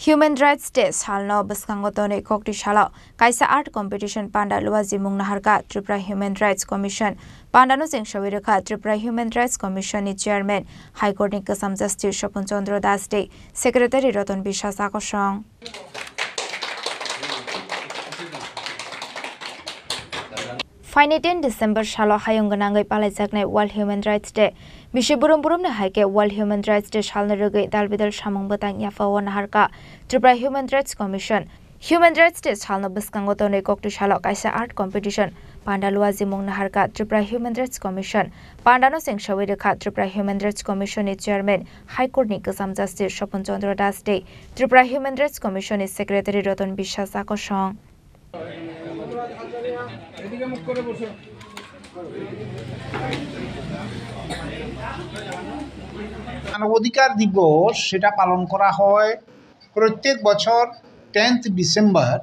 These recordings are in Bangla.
Human Rights Day salno baskanggotone kokti shala kaisa art competition panda luwaji mungnaharka Tripura Human Rights Commission pandano singshawiraka Tripura Human Rights Commission ni chairman High Court ni Kasam Justice Shopun Chandra Das Day Secretary Ratan Bishwas akosong Fine 10 December shalo hayongganangai palaijaknai World Human Rights Day Bishi burum-burum na haike World Human Rights Day shalna rugai dalbidal samang batang yafawan harka Tripura Human Rights Commission Human Rights Day shalna baskanggotone kokti shalo kaisa art competition panda luwaji mungna harka Tripura Human Rights Commission pandano singshawiraka Tripura Human Rights Commission ni chairman High Court ni Kasam Justice Shopun Chandra Das Day Tripura Human Rights Commission ni Secretary Ratan Bishwas akosong মানবাধিকার দিবস সেটা পালন করা হয় প্রত্যেক বছর 10th ডিসেম্বর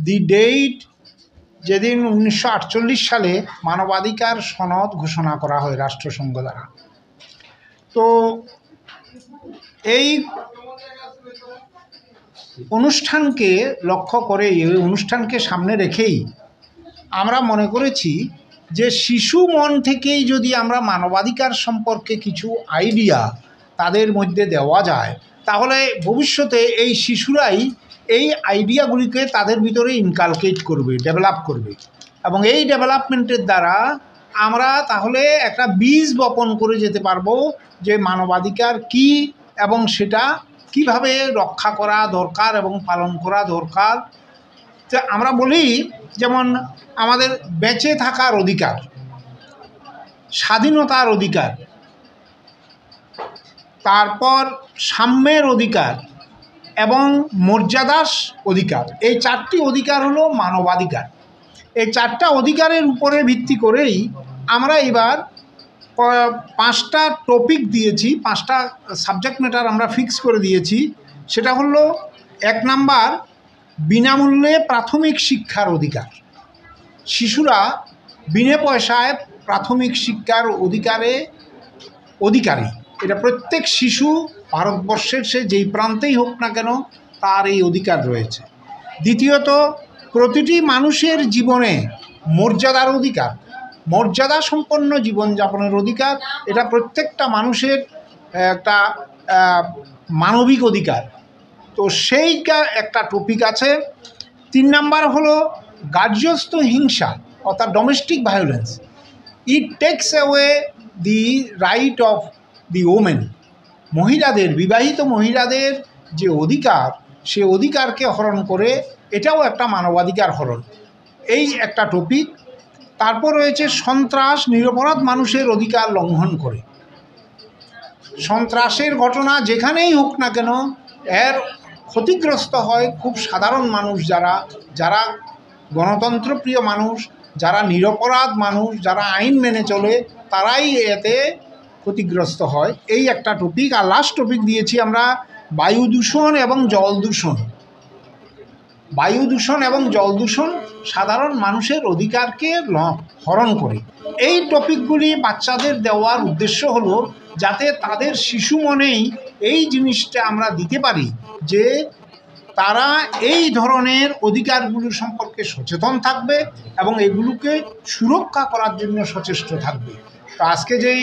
দি ডেট যেদিন 1948 সালে মানবাধিকার সনদ ঘোষণা করা হয় রাষ্ট্রসংঘ দ্বারা। তো এই অনুষ্ঠানকে লক্ষ্য করে এই অনুষ্ঠানকে সামনে রেখেই আমরা মনে করেছি যে শিশু মন থেকেই যদি আমরা মানবাধিকার সম্পর্কে কিছু আইডিয়া তাদের মধ্যে দেওয়া যায় তাহলে ভবিষ্যতে এই শিশুরাই এই আইডিয়াগুলিকে তাদের ভিতরে ইনকালকেট করবে, ডেভেলপ করবে এবং এই ডেভেলপমেন্টের দ্বারা আমরা তাহলে একটা বীজ বপন করে যেতে পারবো যে মানবাধিকার কি এবং সেটা কিভাবে রক্ষা করা দরকার এবং পালন করা দরকার। তো আমরা বলি যেমন আমাদের বেঁচে থাকার অধিকার, স্বাধীনতার অধিকার, তারপর সাম্যের অধিকার এবং মর্যাদার অধিকার, এই চারটি অধিকার হলো মানবাধিকার। এই চারটা অধিকারের উপরে ভিত্তি করেই আমরা এবার 5টা টপিক দিয়েছি, 5টা সাবজেক্ট ম্যাটার আমরা ফিক্স করে দিয়েছি। সেটা হলো 1 নাম্বার বিনামূল্যে প্রাথমিক শিক্ষার অধিকার। শিশুরা বিনা পয়সায় প্রাথমিক শিক্ষার অধিকারী। এটা প্রত্যেক শিশু ভারতবর্ষের সে যেই প্রান্তেই হোক না কেন তার এই অধিকার রয়েছে। দ্বিতীয়ত প্রতিটি মানুষের জীবনে মর্যাদার অধিকার, মর্যাদা সম্পন্ন জীবনযাপনের অধিকার, এটা প্রত্যেকটা মানুষের একটা মানবিক অধিকার। তো সেইটা একটা টপিক আছে। 3 নাম্বার হলো গার্হস্থ্য হিংসা অর্থাৎ domestic violence. It tax away the right of the women. মহিলাদের, বিবাহিত মহিলাদের যে অধিকার সে অধিকারকে হরণ করে, এটাও একটা মানবাধিকার হরণ। এই একটা টপিক। তারপর রয়েছে সন্ত্রাস, নিরপরাধ মানুষের অধিকার লঙ্ঘন করে। সন্ত্রাসের ঘটনা যেখানেই হোক না কেন এর ক্ষতিগ্রস্ত হয় খুব সাধারণ মানুষ, যারা গণতন্ত্রপ্রিয় মানুষ, যারা নিরপরাধ মানুষ, যারা আইন মেনে চলে, তারাই এতে ক্ষতিগ্রস্ত হয়। এই একটা টপিক। আর লাস্ট টপিক দিয়েছি আমরা বায়ু দূষণ এবং জল দূষণ। বায়ু দূষণ এবং জল দূষণ সাধারণ মানুষের অধিকারকে হরণ করে। এই টপিকগুলি বাচ্চাদের দেওয়ার উদ্দেশ্য হলো যাতে তাদের শিশু মনেই এই জিনিসটা আমরা দিতে পারি যে তারা এই ধরনের অধিকারগুলো সম্পর্কে সচেতন থাকবে এবং এগুলোকে সুরক্ষা করার জন্য সচেষ্ট থাকবে। তো আজকে যেই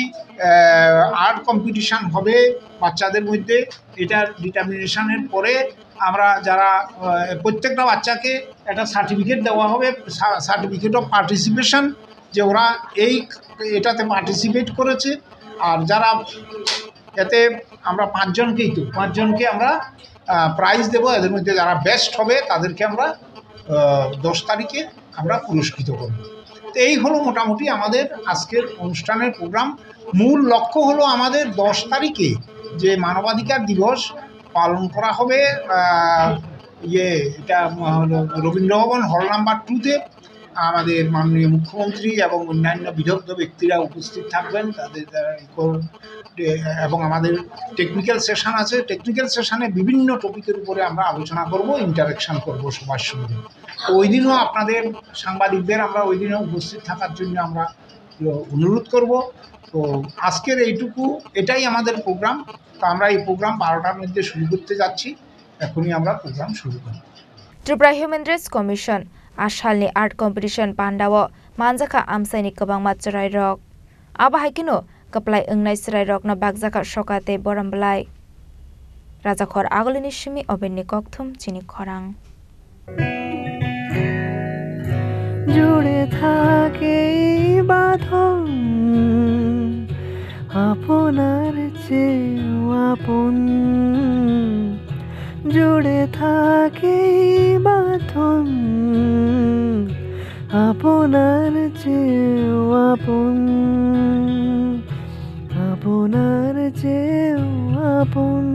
আর্ট কম্পিটিশান হবে বাচ্চাদের মধ্যে, এটার ডিটারমিনেশনের পরে আমরা যারা প্রত্যেকটা বাচ্চাকে একটা সার্টিফিকেট দেওয়া হবে, সার্টিফিকেট অফ পার্টিসিপেশন, যে ওরা এটাতে পার্টিসিপেট করেছে। আর যারা এতে আমরা 5জনকে আমরা প্রাইজ দেবো। এদের মধ্যে যারা বেস্ট হবে তাদেরকে আমরা 10 তারিখে আমরা পুরস্কৃত করব। তো এই হলো মোটামুটি আমাদের আজকের অনুষ্ঠানের প্রোগ্রাম। মূল লক্ষ্য হলো আমাদের 10 তারিখে যে মানবাধিকার দিবস পালন করা হবে, এটা হলো রবীন্দ্রভবন হল নাম্বার 2-তে। আমাদের মাননীয় মুখ্যমন্ত্রী এবং অন্যান্য বিদগ্ধ ব্যক্তিরা উপস্থিত থাকবেন তাদের এবং আমাদের টেকনিক্যাল সেশন আছে। টেকনিক্যাল সেশনে বিভিন্ন টপিকের উপরে আমরা আলোচনা করব, ইন্টারাকশান করব সবার সঙ্গে। তো ওই দিনও আপনাদের সাংবাদিকদের আমরা ওই দিনও উপস্থিত থাকার জন্য আমরা অনুরোধ করব। তো আজকের এইটুকু, এটাই আমাদের প্রোগ্রাম। তো আমরা এই প্রোগ্রাম 12টার মধ্যে শুরু করতে যাচ্ছি। এখনই আমরা প্রোগ্রাম শুরু করব। त्रिपुरा ह्युमेन राइट्स कमिशन आसालनि आर्ट कम्पिटिशन पान्डाव मानजाखा आमसाइनि गोबांमा चराय रक आबाहायकिनो कप्लाय ओंनाय चराय रक न बागजाखा सकाते बरमबलाय राजाखर आगोलनि सिमि अबेननि ककथुम चिनि खरां জুড়ে থাকে বাঁধন আপনার চেয়েও আপন জুড়ে থাকে বাঁধন আপনার চেয়েও আপন আপনার চেয়েও আপন